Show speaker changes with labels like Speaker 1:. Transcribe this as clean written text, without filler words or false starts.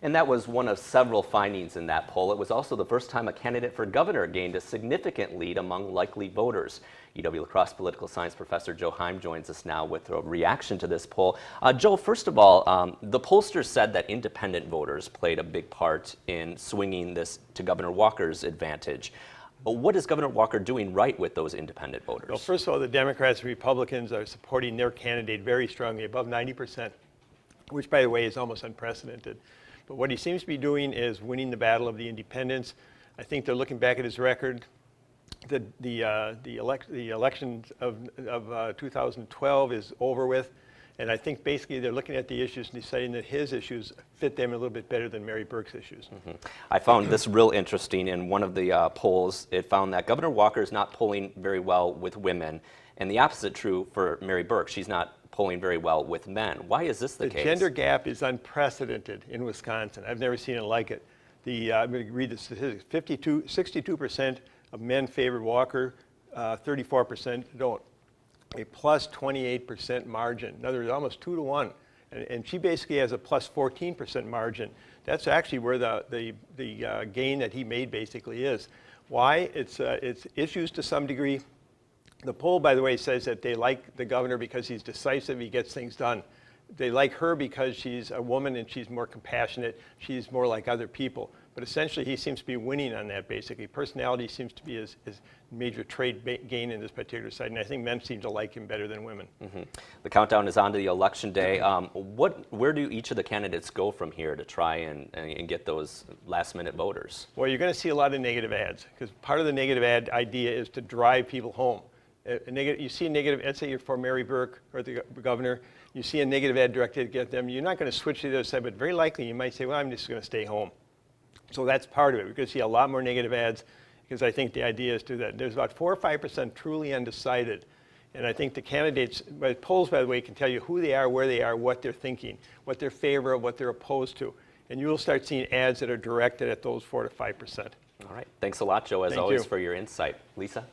Speaker 1: And that was one of several findings in that poll. It was also the first time a candidate for governor gained a significant lead among likely voters. UW-La Crosse political science professor Joe Heim joins us now with a reaction to this poll. Joe, first of all, the pollsters said that independent voters played a big part in swinging this to Governor Walker's advantage. What is Governor Walker doing right with those independent voters?
Speaker 2: Well, first of all, the Democrats and Republicans are supporting their candidate very strongly, above 90%, which, by the way, is almost unprecedented. But what he seems to be doing is winning the battle of the independents. I think they're looking back at his record. The election of 2012 is over with. And I think basically they're looking at the issues and deciding that his issues fit them a little bit better than Mary Burke's issues.
Speaker 1: I found this real interesting. In one of the polls, it found that Governor Walker is not polling very well with women, and the opposite true for Mary Burke. She's not polling very well with men. Why is this the case?
Speaker 2: The gender gap is unprecedented in Wisconsin. I've never seen it like it. I'm going to read the statistics. 62% of men favored Walker, 34% don't. A plus 28% margin. In other words, almost 2 to 1. And she basically has a plus 14% margin. That's actually where the gain that he made basically is. Why? It's issues to some degree. The poll, by the way, says that they like the governor because he's decisive, he gets things done. They like her because she's a woman and she's more compassionate, she's more like other people. But essentially, he seems to be winning on that, basically. Personality seems to be his major trait gain in this particular side, and I think men seem to like him better than women.
Speaker 1: The countdown is on to the election day. Where do each of the candidates go from here to try and get those last-minute voters?
Speaker 2: Well, you're going to see a lot of negative ads, because part of the negative ad idea is to drive people home. You see a negative, let's say you're for Mary Burke or the governor, you see a negative ad directed to get them, you're not going to switch to the other side, but very likely you might say, well, I'm just going to stay home. So that's part of it. We're going to see a lot more negative ads, because I think the idea is to do that. There's about 4 or 5% truly undecided. And I think the candidates, polls, by the way, can tell you who they are, where they are, what they're thinking, what they're favor of, what they're opposed to. And you'll start seeing ads that are directed at those 4 to 5%.
Speaker 1: All right. Thanks a lot, Joe, as always, for your insight. Lisa?